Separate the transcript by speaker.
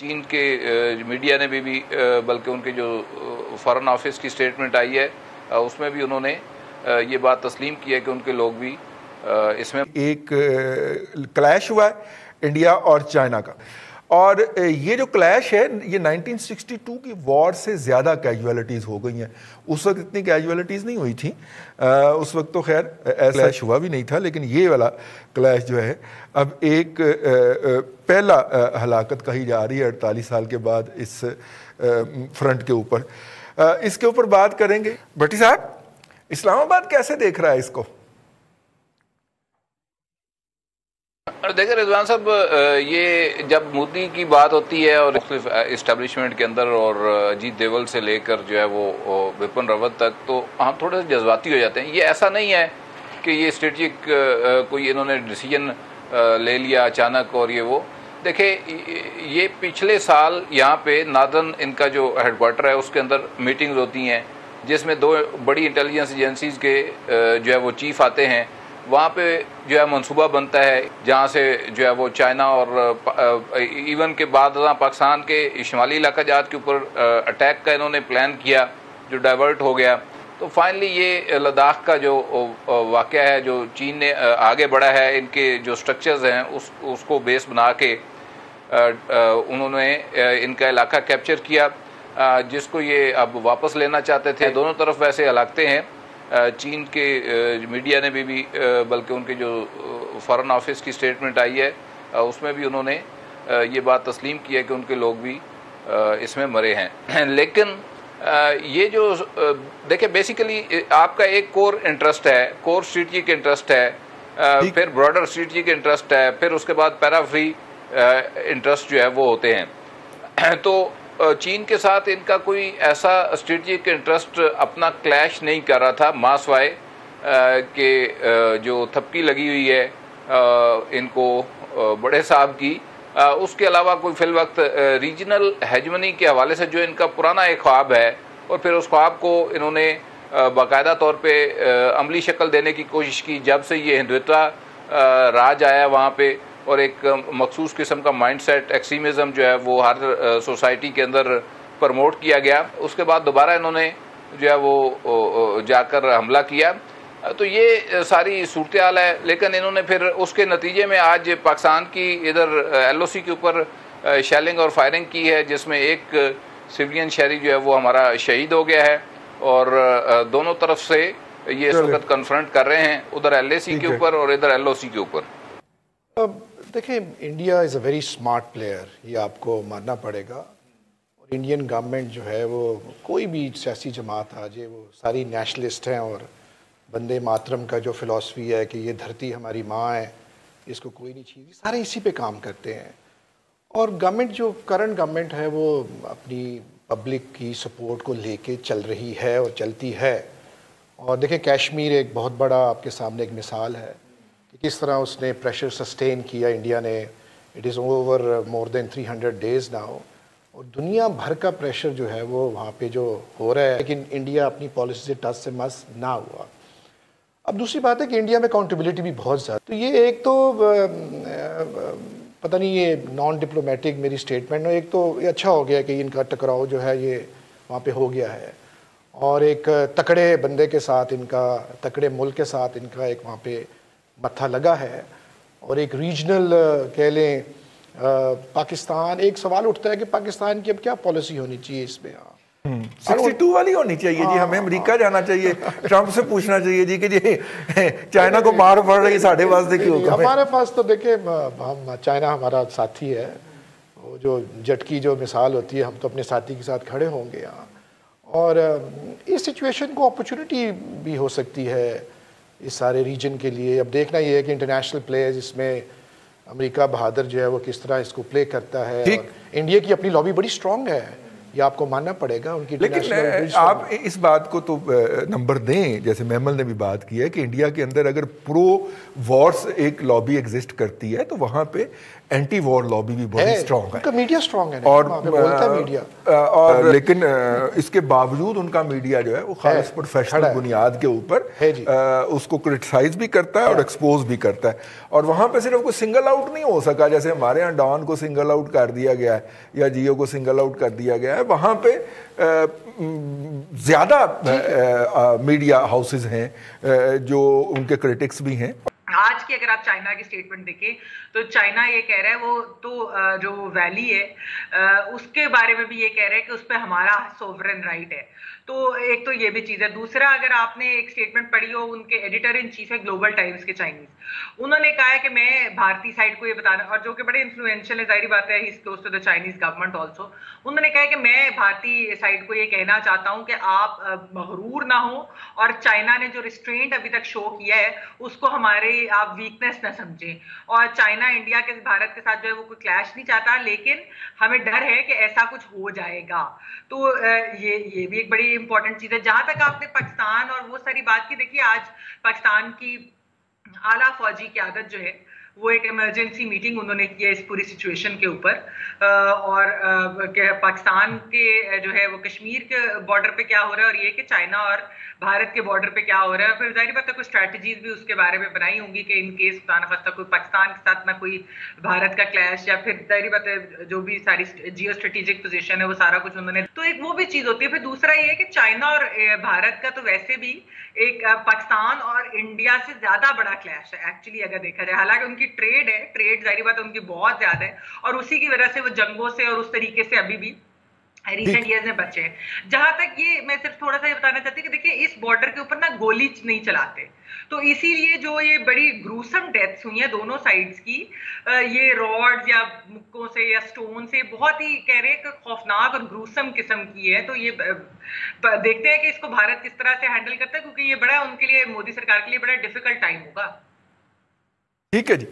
Speaker 1: चीन के मीडिया ने भी बल्कि उनके जो फॉरेन ऑफिस की स्टेटमेंट आई है उसमें भी उन्होंने ये बात तस्लीम की है कि उनके लोग भी इसमें
Speaker 2: एक क्लैश हुआ है इंडिया और चाइना का, और ये जो क्लैश है ये 1962 की वॉर से ज़्यादा कैजुअलिटीज़ हो गई हैं। उस वक्त इतनी कैजुअलिटीज़ नहीं हुई थी, उस वक्त तो खैर ऐसा क्लैश हुआ भी नहीं था, लेकिन ये वाला क्लैश जो है अब एक पहला हलाकत कही जा रही है 48 साल के बाद इस फ्रंट के ऊपर। इसके ऊपर बात करेंगे। भट्टी साहब, इस्लामाबाद कैसे देख रहा है इसको?
Speaker 1: देखिए रिजवान साहब, ये जब मोदी की बात होती है और इस्टेब्लिशमेंट के अंदर और अजीत देवल से लेकर जो है वो विपिन रावत तक, तो हम थोड़े से जज्बाती हो जाते हैं। ये ऐसा नहीं है कि ये स्ट्रेटेजिक कोई इन्होंने डिसीजन ले लिया अचानक और ये वो। देखिए ये पिछले साल यहाँ पे नार्दर्न इनका जो हेडक्वार्टर है उसके अंदर मीटिंग्स होती हैं जिसमें 2 बड़ी इंटेलिजेंस एजेंसीज के जो है वो चीफ आते हैं। वहाँ पे जो है मंसूबा बनता है जहाँ से जो है वो चाइना और इवन के बाद पाकिस्तान के शुमाली इलाका जहाज के ऊपर अटैक का इन्होंने प्लान किया जो डाइवर्ट हो गया। तो फाइनली ये लद्दाख का जो वाक़या है, जो चीन ने आगे बढ़ा है, इनके जो स्ट्रक्चर्स हैं उसको बेस बना के उन्होंने इनका इलाका कैप्चर किया, जिसको ये अब वापस लेना चाहते थे। दोनों तरफ वैसे हलाकते हैं। चीन के मीडिया ने भी बल्कि उनके जो फॉरेन ऑफिस की स्टेटमेंट आई है उसमें भी उन्होंने ये बात तस्लीम की है कि उनके लोग भी इसमें मरे हैं। लेकिन ये जो देखिए बेसिकली आपका एक कोर इंटरेस्ट है, कोर स्ट्रेटजिक इंटरेस्ट है, फिर ब्रॉडर स्ट्रेटजिक इंटरेस्ट है, फिर उसके बाद पैराफ्री इंटरेस्ट जो है वो होते हैं। तो चीन के साथ इनका कोई ऐसा स्ट्रेटजिक इंटरेस्ट अपना क्लैश नहीं कर रहा था मासवाए के जो थपकी लगी हुई है इनको बड़े साहब की, उसके अलावा कोई फिल वक्त रीजनल हेजमनी के हवाले से जो इनका पुराना एक ख्वाब है और फिर उस ख्वाब को इन्होंने बाकायदा तौर पे अमली शक्ल देने की कोशिश की जब से ये हिंदुत्व राज आया वहाँ पे, और एक मखसूस किस्म का माइंडसेट एक्सट्रीमिज़म जो है वो हर सोसाइटी के अंदर प्रमोट किया गया। उसके बाद दोबारा इन्होंने जो है वो जाकर हमला किया। तो ये सारी सूरत हाल है। लेकिन इन्होंने फिर उसके नतीजे में आज पाकिस्तान की इधर LOC के ऊपर शेलिंग और फायरिंग की है, जिसमें एक सिविलियन शहरी जो है वो हमारा शहीद हो गया है, और दोनों तरफ से ये इस वक्त कन्फ्रंट कर रहे हैं, उधर LAC के ऊपर और इधर LOC के ऊपर।
Speaker 3: देखिए India is a very smart player, ये आपको मानना पड़ेगा। और इंडियन गवर्नमेंट जो है वो कोई भी सियासी जमात आ जाए वो सारी नेशनलिस्ट हैं, और वंदे मातरम का जो फ़िलासफ़ी है कि ये धरती हमारी माँ है, इसको कोई नहीं छीनती, सारे इसी पे काम करते हैं। और गवर्नमेंट जो करंट गवर्नमेंट है वो अपनी पब्लिक की सपोर्ट को लेके चल रही है और चलती है। और देखिए कश्मीर एक बहुत बड़ा आपके सामने एक मिसाल है कि किस तरह उसने प्रेशर सस्टेन किया इंडिया ने। It is over more than 300 days now, और दुनिया भर का प्रेशर जो है वो वहाँ पे जो हो रहा है, लेकिन इंडिया अपनी पॉलिसी से टच से मस ना हुआ। अब दूसरी बात है कि इंडिया में अकाउंटेबिलिटी भी बहुत ज़्यादा, तो ये एक तो पता नहीं ये नॉन डिप्लोमेटिक मेरी स्टेटमेंट है, एक तो ये अच्छा हो गया कि इनका टकराव जो है ये वहाँ पे हो गया है, और एक तकड़े बंदे के साथ इनका, तकड़े मुल्क के साथ इनका एक वहाँ पे मत्था लगा है। और एक रीजनल कह लें पाकिस्तान, एक सवाल उठता है कि पाकिस्तान की अब क्या पॉलिसी होनी चाहिए इसमें।
Speaker 2: 62 वाली होनी चाहिए जी, हमें अमेरिका जाना चाहिए, ट्रंप से पूछना चाहिए जी कि जी चाइना को मार पड़ रही साढ़े वास्ते क्यों?
Speaker 3: हमारे पास तो देखिए हम, चाइना हमारा साथी है, वो जो झटकी जो मिसाल होती है, हम तो अपने साथी के साथ खड़े होंगे यहाँ। और इस सिचुएशन को अपॉर्चुनिटी भी हो सकती है इस सारे रीजन के लिए। अब देखना ये है कि इंटरनेशनल प्लेयर्स इसमें अमेरिका बहादुर जो है वो किस तरह इसको प्ले करता है। और इंडिया की अपनी लॉबी बड़ी स्ट्रांग है, ये आपको मानना पड़ेगा उनकी।
Speaker 2: लेकिन आप इस बात को तो नंबर दें, जैसे मेमल ने भी बात की है कि इंडिया के अंदर अगर प्रो वॉर्स एक लॉबी एग्जिस्ट करती है तो वहाँ पे एंटी वॉर लॉबी भी बहुत स्ट्रांग है,
Speaker 3: उनका मीडिया स्ट्रांग है
Speaker 2: और
Speaker 3: वहाँ पे बोलता है मीडिया,
Speaker 2: और लेकिन इसके बावजूद उनका मीडिया जो है वो खालिस प्रोफेशनल बुनियाद के ऊपर उसको क्रिटिसाइज भी करता है और एक्सपोज भी करता है। और वहाँ पे सिर्फ कोई सिंगल आउट नहीं हो सका, जैसे हमारे यहाँ डॉन को सिंगल आउट कर दिया गया है या जियो को सिंगल आउट कर दिया गया है, वहाँ पे ज़्यादा मीडिया हाउसेज हैं जो उनके क्रिटिक्स भी हैं।
Speaker 4: आज की अगर आप चाइना की स्टेटमेंट देखें तो चाइना ये कह रहा है, वो तो जो वैली है उसके बारे में भी ये कह रहा है कि उस पर हमारा सोवरेन राइट है। तो एक तो ये भी चीज़ है। दूसरा, अगर आपने एक स्टेटमेंट पढ़ी हो, उनके एडिटर इन चीफ है ग्लोबल टाइम्स के चाइनीज, उन्होंने कहा है कि मैं भारतीय साइड को ये बताना, और जो कि बड़े इन्फ्लुएंशियल है, जाहिर बात है, he is close to the Chinese government also. उन्होंने कहा है कि मैं भारतीय साइड को ये कहना चाहता हूँ कि आप मगरूर ना हो, और चाइना ने जो रिस्ट्रेंट अभी तक शो किया है उसको हमारे आप वीकनेस ना समझें। और चाइना इंडिया के, भारत के साथ जो है वो कोई क्लैश नहीं चाहता, लेकिन हमें डर है कि ऐसा कुछ हो जाएगा। तो ये भी एक बड़ी इंपॉर्टेंट चीज है। जहां तक आपने पाकिस्तान और वो सारी बात की, देखिए आज पाकिस्तान की आला फौजी क़यादत जो है वो एक इमरजेंसी मीटिंग उन्होंने की है इस पूरी सिचुएशन के ऊपर, और पाकिस्तान के जो है वो कश्मीर के बॉर्डर पे क्या हो रहा है, और ये कि चाइना और भारत के बॉर्डर पे क्या हो रहा है। फिर जाहिर बात है कुछ स्ट्रैटेजीज भी उसके बारे में बनाई होंगी कि इन केस खुदा न खास्ता कोई पाकिस्तान के साथ ना कोई भारत का क्लैश, या फिर जाहिर बात है जो भी सारी जियो स्ट्रेटेजिक पोजीशन है वो सारा कुछ उन्होंने, तो एक वो भी चीज होती है। फिर दूसरा ये है कि चाइना और भारत का तो वैसे भी एक पाकिस्तान और इंडिया से ज्यादा बड़ा क्लैश है एक्चुअली अगर देखा जाए। हालांकि उनकी ट्रेड है, ट्रेड जाहिर बात है उनकी बहुत ज्यादा है, और उसी की वजह से वो जंगों से और उस तरीके से अभी भी रिसेंट ईयर्स में बचे हैं। जहां तक ये मैं सिर्फ थोड़ा सा ये बताना चाहती हूँ कि देखिए इस बॉर्डर के ऊपर ना गोली नहीं चलाते, तो इसीलिए जो ये बड़ी ग्रूसम डेथ्स हुई हैं दोनों साइड्स की, ये रॉड्स या मुक्कों से या स्टोन से, बहुत ही कह रहे हैं खौफनाक और ग्रूसम किस्म की है। तो ये देखते हैं कि इसको भारत किस तरह से हैंडल करता है, क्योंकि ये बड़ा उनके लिए, मोदी सरकार के लिए बड़ा डिफिकल्ट टाइम होगा।
Speaker 2: ठीक है जी।